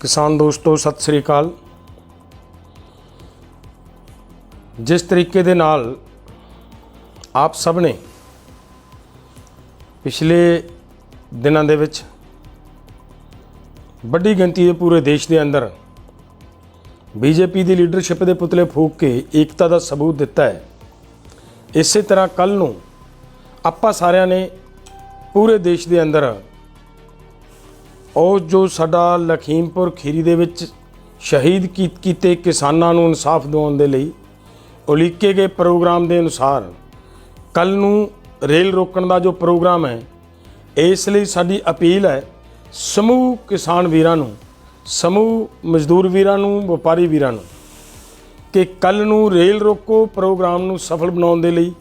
किसान दोस्तों सत श्री अकाल। जिस तरीके दे नाल आप सब ने पिछले दिनों दे विच बड़ी गिनती के पूरे देश के अंदर बीजेपी की लीडरशिप के पुतले फूक के एकता का सबूत दिता है, इस तरह कल नूं आपां सारिਆਂ ने पूरे देश के अंदर और जो साडा लखीमपुर खीरी दे विच शहीद कीते किसानां नूं इंसाफ दिवाउण दे लई उलीके गए प्रोग्राम के अनुसार कल नूं रेल रोकण का जो प्रोग्राम है, इसलिए साडी अपील है समूह किसान वीरां नूं, समूह मजदूर वीरां नूं, व्यापारी वीरां नूं कि कल नूं रेल रोको प्रोग्राम नूं सफल बनाउण दे लई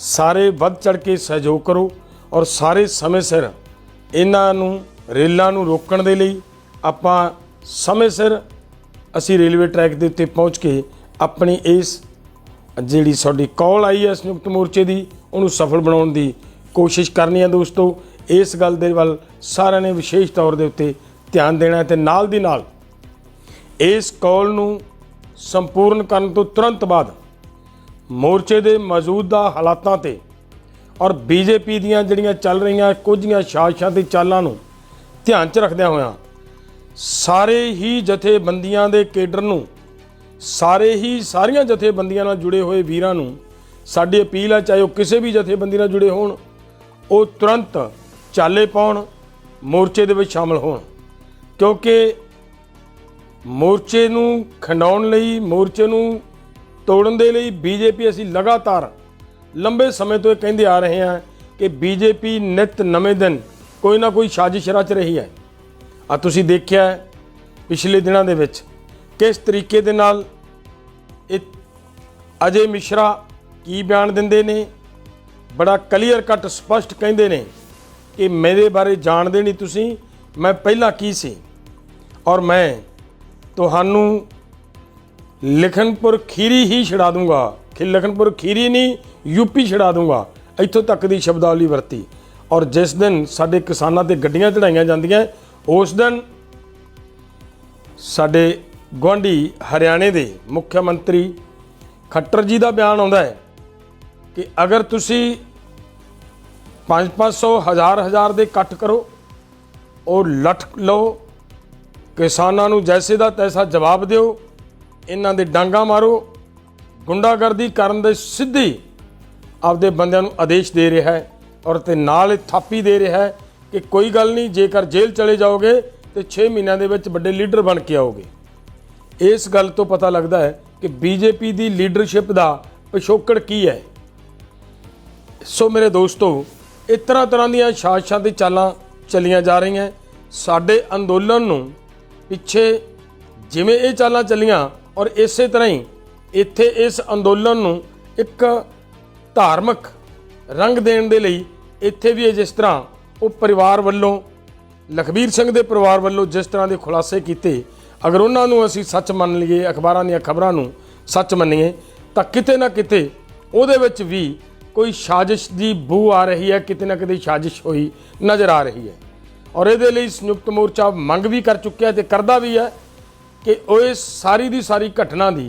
सारे वध चढ़ के सहयोग करो और सारे समय सिर इन्हां नूं रेलों नूं रोकण दे लई आपां समय सिर असीं रेलवे ट्रैक के उत्ते पहुँच के अपनी इस जिहड़ी साडी कॉल आई है संयुक्त मोर्चे की उन्होंने सफल बनाउण दी कोशिश करनी है। दोस्तों इस गल दे वल सारिਆਂ ने विशेष तौर के उत्ते ध्यान देना है ते नाल दी नाल इस कॉल नूं संपूर्ण करन तो तुरंत बाद मोर्चे के मौजूदा हालातां ते और बीजेपी दीयां जिहड़ियां चल रहीआं कुछ साजिशां ते चालां नूं ध्यान च रखदिआं होइआं सारे ही जथेबंदियां दे केडर नूं, सारे ही सारियां जथेबंदियां नाल जुड़े हुए वीरां नूं साडी अपील है, चाहे वो किसी भी जथेबंदी नाल जुड़े होण वो तुरंत चाले पाउण मोर्चे दे विच शामिल होण, क्योंकि मोर्चे नूं खंडाउण लई, मोर्चे नूं तोड़न दे लई बीजेपी असीं लगातार लंबे समय तो कहते आ रहे हैं कि बीजेपी नित नवें दिन कोई ना कोई साजिश रच रही है। आ तुसीं देखिआ पिछले दिनों दे विच किस तरीके दे नाल अजय मिश्रा की बयान दिंदे ने, बड़ा क्लीयर कट स्पष्ट कहंदे ने कि मेरे बारे जानदे नहीं तुसीं, मैं पहला की सी और मैं तुहानूं लखनपुर खीरी ही छड़ा दूंगा, लखनपुर खीरी नहीं यूपी छड़ा दूंगा, इत्थों तक की शब्दावली वरती। और जिस दिन साडे किसानां ते गड्डियां चढ़ाईआं जांदियां उस दिन साडे गुआढ़ी हरियाणे दे मुख्यमंत्री खट्टर जी का बयान आउंदा है कि अगर तुसी 500 हज़ार दे कट करो और लठ लो, किसानां नूं जैसे दा तैसा जवाब दिओ, इन्हां दे डांगा मारो, गुंडागर्दी करन दे सिद्धी आपदे बंदिआं नूं आदेश दे रहा है और ते नाल थापी दे रहा है कि कोई गल नहीं, जेकर जेल चले जाओगे तो 6 महीनों के विच बड़े लीडर बन के आओगे। इस गल तो पता लगता है कि बीजेपी की लीडरशिप का पिछोकड़ की है। सो मेरे दोस्तों इस तरह तरह दी साजिशां ते चालां चलियां जा रही हैं। साडे अंदोलन नूं पिछे जिवें ये चालां चलियां और इस तरह ही इत्थे इस अंदोलन नूं एक धार्मिक रंग देण दे लई इत्थे भी जिस तरह वो परिवार वालों लखबीर सिंह दे परिवार वालों जिस तरह के खुलासे किए, अगर उन्होंने असीं सच मन लीए, अखबारां दीआं खबरां नूं सच मन्नीए तो किते ना किते उहदे विच भी कोई साजिश की बू आ रही है, किते ना किते साजिश हुई नज़र आ रही है। और इहदे लई संयुक्त मोर्चा मंग भी कर चुकिया ते करदा भी है कि वो इस सारी दी सारी घटना की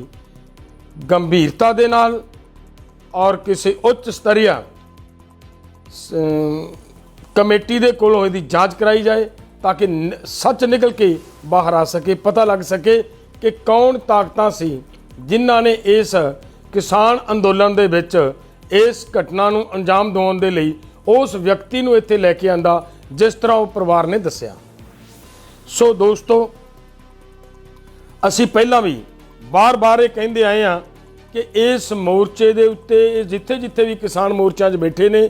गंभीरता दे नाल और किसी उच्च स्तरीय कमेटी दे कोलों इसदी जांच कराई जाए ताकि सच निकल के बाहर आ सके, पता लग सके कि कौन ताकतां सी जिन्हां ने इस किसान अंदोलन दे विच इस घटना नूं अंजाम दिवाउण दे लई उस व्यक्ति नूं इत्थे लैके आंदा जिस तरह वो परिवार ने दस्सिआ। सो दोस्तों असीं पहलां भी बार बार ये कहंदे आए हैं कि इस मोर्चे के उत्ते जिथे जिथे भी किसान मोर्चा बैठे ने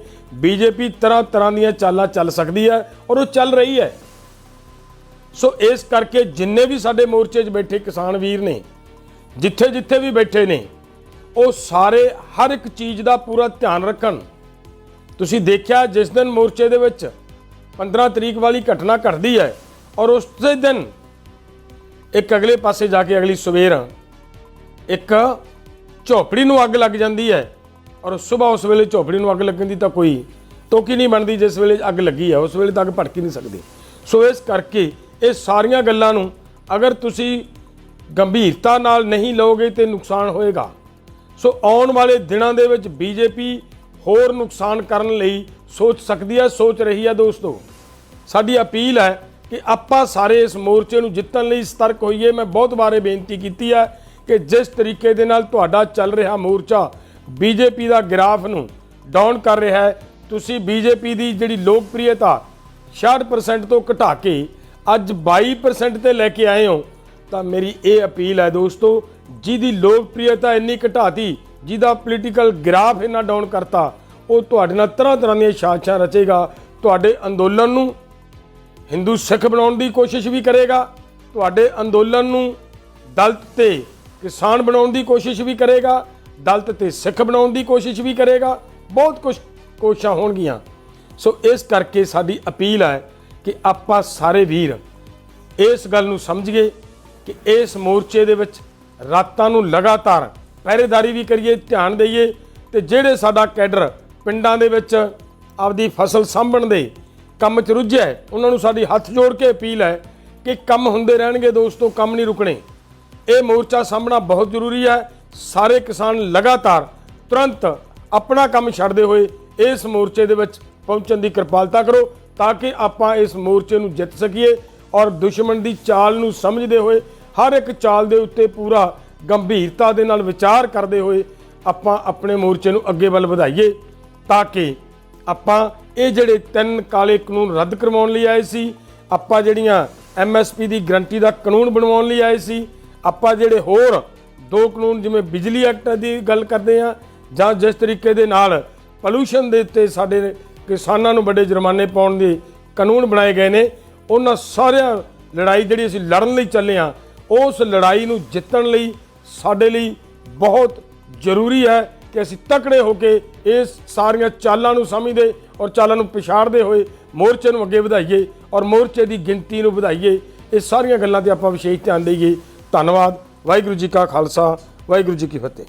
बीजेपी तरह तरह दी चालां चल सकती है और वो चल रही है। सो इस करके जिन्ने भी साडे मोर्चे बैठे किसान वीर ने जिथे जिथे भी बैठे ने वो सारे हर एक चीज़ का पूरा ध्यान रखन। तुसीं देखिआ जिस दिन मोर्चे दे विच 15 तरीक वाली घटना घटती है और उस दिन एक अगले पासे जाके अगली सवेर एक झोपड़ी नूं अग लग जाती है और सुबह उस वेले झोपड़ी नूं अग लगन दी तां कोई टोकी नहीं बनती, जिस वेले अग लगी है उस वेले तक भड़क ही नहीं सकती। सो इस करके ये सारियां गल्लां नूं ਅਗਰ ਤੁਸੀਂ ਗੰਭੀਰਤਾ ਨਾਲ ਨਹੀਂ ਲਓਗੇ ਤੇ ਨੁਕਸਾਨ ਹੋਏਗਾ। ਸੋ ਆਉਣ ਵਾਲੇ ਦਿਨਾਂ ਦੇ ਵਿੱਚ ਬੀਜੇਪੀ ਹੋਰ ਨੁਕਸਾਨ ਕਰਨ ਲਈ ਸੋਚ ਸਕਦੀ ਹੈ, ਸੋਚ ਰਹੀ ਹੈ। ਦੋਸਤੋ, ਸਾਡੀ ਅਪੀਲ ਹੈ ਕਿ ਆਪਾਂ ਸਾਰੇ ਇਸ ਮੋਰਚੇ ਨੂੰ ਜਿੱਤਣ ਲਈ ਸਤਰਕ ਹੋਈਏ। ਮੈਂ ਬਹੁਤ ਵਾਰੇ ਬੇਨਤੀ ਕੀਤੀ ਹੈ ਕਿ ਜਿਸ ਤਰੀਕੇ ਦੇ ਨਾਲ ਤੁਹਾਡਾ ਚੱਲ ਰਿਹਾ ਮੋਰਚਾ ਬੀਜੇਪੀ ਦਾ ਗ੍ਰਾਫ ਨੂੰ ਡਾਊਨ ਕਰ ਰਿਹਾ ਹੈ, ਤੁਸੀਂ ਬੀਜੇਪੀ ਦੀ ਜਿਹੜੀ ਲੋਕਪ੍ਰਿਯਤਾ 66% ਤੋਂ ਘਟਾ ਕੇ ਅੱਜ 22% ਤੇ ਲੈ ਕੇ ਆਏ ਹੋ, ਤਾਂ ਮੇਰੀ ਇਹ ਅਪੀਲ ਹੈ ਦੋਸਤੋ, ਜਿਹਦੀ ਲੋਕਪ੍ਰਿਯਤਾ ਇੰਨੀ ਘਟਾਤੀ, ਜਿਹਦਾ ਪੋਲੀਟੀਕਲ ਗ੍ਰਾਫ ਇੰਨਾ ਡਾਊਨ ਕਰਤਾ, ਉਹ ਤੁਹਾਡੇ ਨਾਲ ਤਰ੍ਹਾਂ ਤਰ੍ਹਾਂ ਦੀਆਂ ਸਾਜ਼ਿਸ਼ਾਂ ਰਚੇਗਾ। ਤੁਹਾਡੇ ਅੰਦੋਲਨ ਨੂੰ ਹਿੰਦੂ ਸਿੱਖ ਬਣਾਉਣ ਦੀ ਕੋਸ਼ਿਸ਼ ਵੀ ਕਰੇਗਾ, ਤੁਹਾਡੇ ਅੰਦੋਲਨ ਨੂੰ ਦਲਿਤ ਤੇ ਕਿਸਾਨ ਬਣਾਉਣ ਦੀ ਕੋਸ਼ਿਸ਼ ਵੀ ਕਰੇਗਾ, ਦਲਿਤ ਤੇ ਸਿੱਖ ਬਣਾਉਣ ਦੀ ਕੋਸ਼ਿਸ਼ ਵੀ ਕਰੇਗਾ, ਬਹੁਤ ਕੁਝ ਕੋਸ਼ਿਸ਼ਾਂ ਹੋਣਗੀਆਂ। ਸੋ ਇਸ ਕਰਕੇ ਸਾਡੀ ਅਪੀਲ ਹੈ ਕਿ ਆਪਾਂ ਸਾਰੇ ਵੀਰ ਇਸ ਗੱਲ ਨੂੰ ਸਮਝੀਏ ਕਿ ਇਸ ਮੋਰਚੇ ਦੇ ਵਿੱਚ ਰਾਤਾਂ ਨੂੰ ਲਗਾਤਾਰ ਪਹਿਰੇਦਾਰੀ ਵੀ ਕਰੀਏ, ਧਿਆਨ ਦਈਏ, ਤੇ ਜਿਹੜੇ ਸਾਡਾ ਕੈਡਰ ਪਿੰਡਾਂ ਦੇ ਵਿੱਚ ਆਪਦੀ ਫਸਲ ਸਾਂਭਣ ਦੇ ਕੰਮ 'ਚ ਰੁੱਝਿਆ ਹੈ, ਉਹਨਾਂ ਨੂੰ ਸਾਡੀ ਹੱਥ ਜੋੜ ਕੇ ਅਪੀਲ ਹੈ ਕਿ ਕੰਮ ਹੁੰਦੇ ਰਹਿਣਗੇ ਦੋਸਤੋ, ਕੰਮ ਨਹੀਂ ਰੁਕਣੇ। ਇਹ ਮੋਰਚਾ ਸਾਂਭਣਾ ਬਹੁਤ ਜ਼ਰੂਰੀ ਹੈ। ਸਾਰੇ ਕਿਸਾਨ ਲਗਾਤਾਰ ਤੁਰੰਤ ਆਪਣਾ ਕੰਮ ਛੱਡਦੇ ਹੋਏ ਇਸ ਮੋਰਚੇ ਦੇ ਵਿੱਚ ਪਹੁੰਚਣ ਦੀ ਕਿਰਪਾਲਤਾ ਕਰੋ, ਤਾਂ ਕਿ ਆਪਾਂ ਇਸ ਮੋਰਚੇ ਨੂੰ ਜਿੱਤ ਸਕੀਏ। ਔਰ ਦੁਸ਼ਮਣ ਦੀ ਚਾਲ ਨੂੰ ਸਮਝਦੇ ਹੋਏ, ਹਰ ਇੱਕ ਚਾਲ ਦੇ ਉੱਤੇ ਪੂਰਾ ਗੰਭੀਰਤਾ ਦੇ ਨਾਲ ਵਿਚਾਰ ਕਰਦੇ ਹੋਏ ਆਪਾਂ ਆਪਣੇ ਮੋਰਚੇ ਨੂੰ ਅੱਗੇ ਵੱਲ ਵਧਾਈਏ, ਤਾਂ ਕਿ ਆਪਾਂ ਇਹ ਜਿਹੜੇ 3 ਕਾਲੇ ਕਾਨੂੰਨ ਰੱਦ ਕਰਵਾਉਣ ਲਈ ਆਏ ਸੀ, ਆਪਾਂ ਜਿਹੜੀਆਂ MSP ਦੀ ਗਰੰਟੀ ਦਾ ਕਾਨੂੰਨ ਬਣਵਾਉਣ ਲਈ ਆਏ ਸੀ, ਆਪਾਂ ਜਿਹੜੇ ਹੋਰ 2 ਕਾਨੂੰਨ ਜਿਵੇਂ ਬਿਜਲੀ ਐਕਟ ਦੀ ਗੱਲ ਕਰਦੇ ਹਾਂ, ਜਾਂ ਜਿਸ ਤਰੀਕੇ ਦੇ ਨਾਲ ਪੋਲੂਸ਼ਨ ਦੇ ਉੱਤੇ ਸਾਡੇ ਕਿਸਾਨਾਂ ਨੂੰ ਵੱਡੇ ਜੁਰਮਾਨੇ ਪਾਉਣ ਦੇ ਕਾਨੂੰਨ ਬਣਾਏ ਗਏ ਨੇ, ਉਹਨਾਂ ਸਾਰਿਆਂ ਲੜਾਈ ਜਿਹੜੀ ਅਸੀਂ ਲੜਨ ਲਈ ਚੱਲੇ ਹਾਂ, ਉਸ ਲੜਾਈ ਨੂੰ ਜਿੱਤਣ ਲਈ ਸਾਡੇ ਲਈ ਬਹੁਤ ਜ਼ਰੂਰੀ ਹੈ ਕਿ ਅਸੀਂ ਤਕੜੇ ਹੋ ਕੇ ਇਸ ਸਾਰੀਆਂ ਚਾਲਾਂ ਨੂੰ ਸਮਝਦੇ ਔਰ ਚਾਲਾਂ ਨੂੰ ਪਛਾੜਦੇ ਹੋਏ ਮੋਰਚੇ ਨੂੰ ਅੱਗੇ ਵਧਾਈਏ ਔਰ ਮੋਰਚੇ ਦੀ ਗਿਣਤੀ ਨੂੰ ਵਧਾਈਏ। ਇਹ ਸਾਰੀਆਂ ਗੱਲਾਂ ਤੇ ਆਪਾਂ ਵਿਸ਼ੇਸ਼ ਧਿਆਨ ਦੇਈਏ। ਧੰਨਵਾਦ। ਵਾਹਿਗੁਰੂ ਜੀ ਕਾ ਖਾਲਸਾ, ਵਾਹਿਗੁਰੂ ਜੀ ਕੀ ਫਤਿਹ।